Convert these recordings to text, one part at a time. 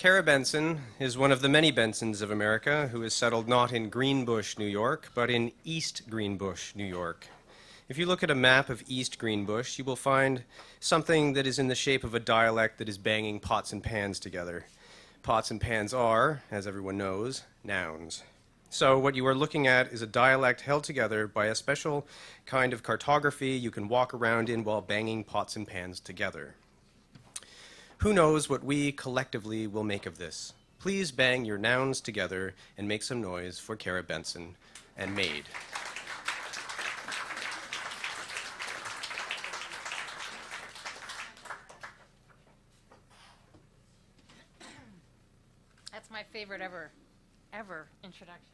Cara Benson is one of the many Bensons of America who is settled not in Greenbush, New York, but in East Greenbush, New York. If you look at a map of East Greenbush, you will find something that is in the shape of a dialect that is banging pots and pans together. Pots and pans are, as everyone knows, nouns. So what you are looking at is a dialect held together by a special kind of cartography you can walk around in while banging pots and pans together. Who knows what we collectively will make of this? Please bang your nouns together and make some noise for Cara Benson and Maid. That's my favorite ever introduction.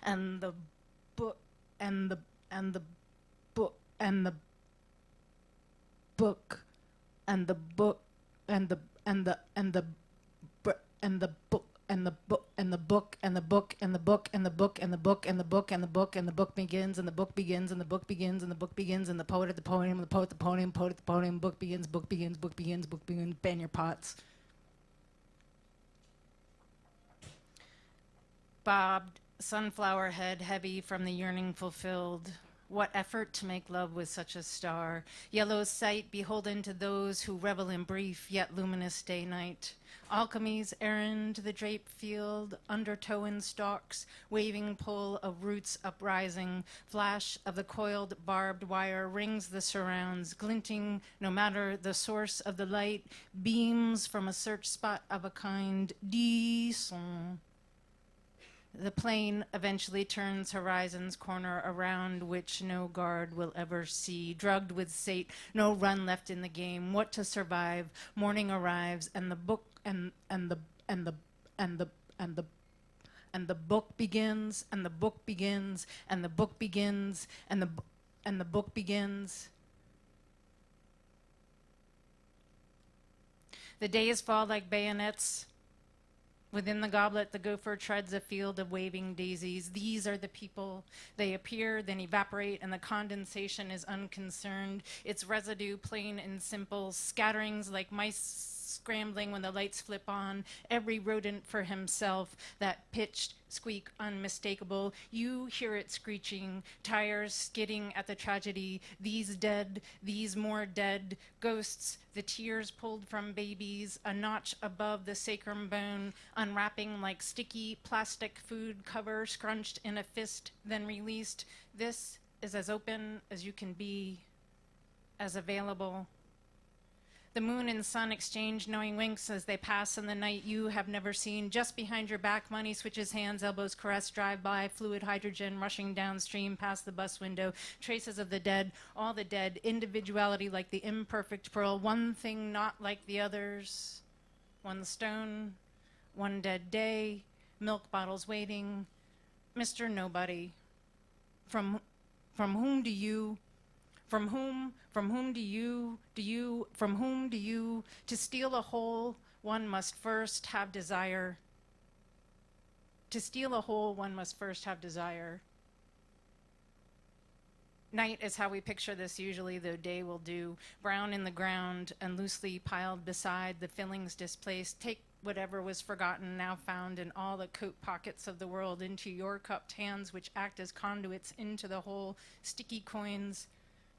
And the book and the book and the book and the book and the book and the book and the book and the book and the book and the book and the book and the book and the book and the book begins and the book begins and the book begins and the book begins and the poet at the podium, the poet at the podium, poet at the podium, book begins, book begins, book begins, book begins, ban your pots. Bobbed, sunflower head heavy from the yearning fulfilled. What effort to make love with such a star. Yellow sight beholden to those who revel in brief yet luminous day-night. Alchemy's errand to the draped field, undertow in stalks, waving pull of roots uprising, flash of the coiled barbed wire rings the surrounds, glinting no matter the source of the light, beams from a search spot of a kind, disons. The plane eventually turns horizon's corner around which no guard will ever see. Drugged with sate, no run left in the game. What to survive? Morning arrives, and the book and the book begins, and the book begins, and the book begins, and the book begins. The days fall like bayonets. Within the goblet, the gopher treads a field of waving daisies. These are the people. They appear, then evaporate, and the condensation is unconcerned. Its residue, plain and simple, scatterings like mice scrambling when the lights flip on. Every rodent for himself, that pitched squeak unmistakable. You hear it screeching, tires skidding at the tragedy. These dead, these more dead, ghosts, the tears pulled from babies, a notch above the sacrum bone, unwrapping like sticky plastic food cover, scrunched in a fist, then released. This is as open as you can be, as available. The moon and sun exchange knowing winks as they pass in the night you have never seen. Just behind your back, money switches hands, elbows caress, drive by, fluid hydrogen rushing downstream past the bus window. Traces of the dead, all the dead, individuality like the imperfect pearl. One thing not like the others. One stone, one dead day, milk bottles waiting. Mr. Nobody. From whom do you... From whom do you, to steal a whole, one must first have desire. To steal a whole, one must first have desire. Night is how we picture this usually, though day will do. Brown in the ground and loosely piled beside the fillings displaced. Take whatever was forgotten, now found in all the coat pockets of the world, into your cupped hands, which act as conduits into the whole, sticky coins,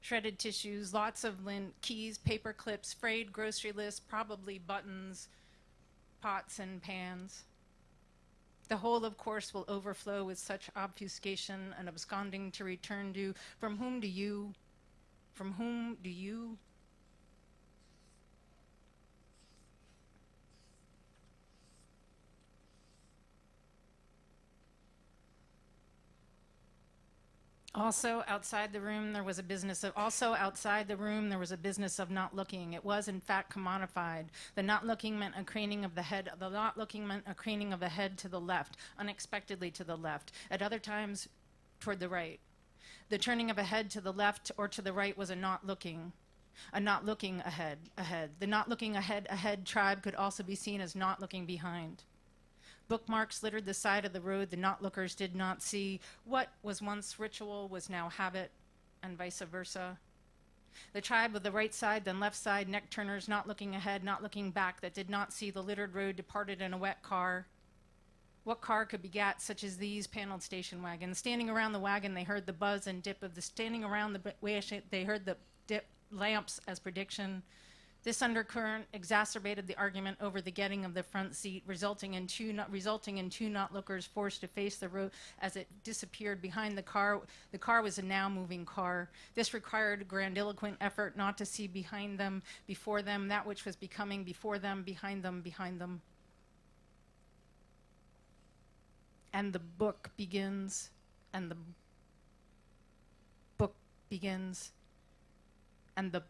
shredded tissues, lots of lint, keys, paper clips, frayed grocery lists, probably buttons, pots and pans. The whole, of course, will overflow with such obfuscation and absconding to return to, from whom do you, from whom do you? Also outside the room there was a business of not looking. It was in fact commodified. The not looking meant a craning of the head. The not looking meant a craning of the head to the left, unexpectedly to the left. At other times, toward the right. The turning of a head to the left or to the right was a not looking ahead. The not looking ahead tribe could also be seen as not looking behind. Bookmarks littered the side of the road the not-lookers did not see. What was once ritual was now habit, and vice versa. The tribe of the right side, then left side, neck-turners not looking ahead, not looking back, that did not see the littered road, departed in a wet car. What car could begat such as these paneled station wagons? Standing around the wagon, they heard the buzz and dip of the standing around the they heard the dip lamps as prediction. This undercurrent exacerbated the argument over the getting of the front seat, resulting in two not-lookers forced to face the road as it disappeared behind the car. The car was a now moving car. This required grandiloquent effort not to see behind them, before them, that which was becoming before them, behind them, behind them. And the book begins, and the book begins, and the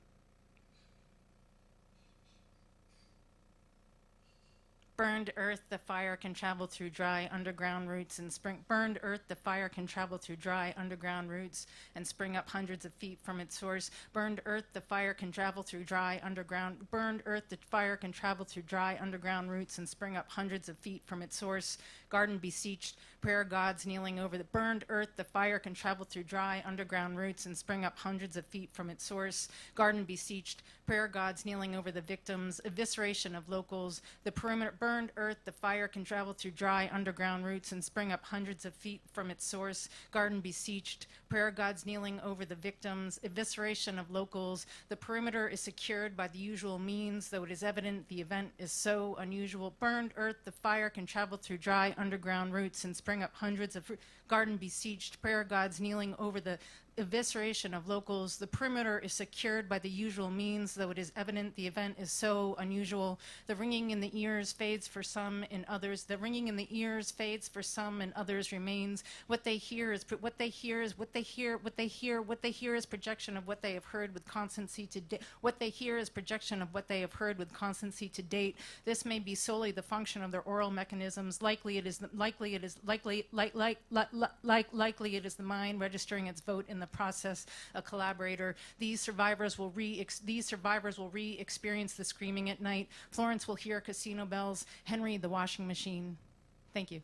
burned earth, the fire can travel through dry underground roots and spring. Burned earth, the fire can travel through dry underground roots and spring up hundreds of feet from its source. Burned earth, the fire can travel through dry underground. Burned earth, the fire can travel through dry underground roots and spring up hundreds of feet from its source. Garden beseeched, prayer gods kneeling over the burned earth, the fire can travel through dry underground roots and spring up hundreds of feet from its source. Garden beseeched, prayer gods kneeling over the victims, evisceration of locals, the perimeter. Burned earth, the fire can travel through dry underground roots and spring up hundreds of feet from its source. Garden beseeched, prayer gods kneeling over the victims, evisceration of locals, the perimeter is secured by the usual means, though it is evident the event is so unusual. Burned earth, the fire can travel through dry underground roots and spring up hundreds of garden beseeched, prayer gods kneeling over the evisceration of locals. The perimeter is secured by the usual means, though it is evident the event is so unusual. The ringing in the ears fades for some, in others. The ringing in the ears fades for some, in others remains. What they hear is projection of what they have heard with constancy to date. What they hear is projection of what they have heard with constancy to date. This may be solely the function of their oral mechanisms. Likely it is the mind registering its vote in the process, a collaborator. These survivors will re-experience the screaming at night. Florence will hear casino bells. Henry, the washing machine. Thank you.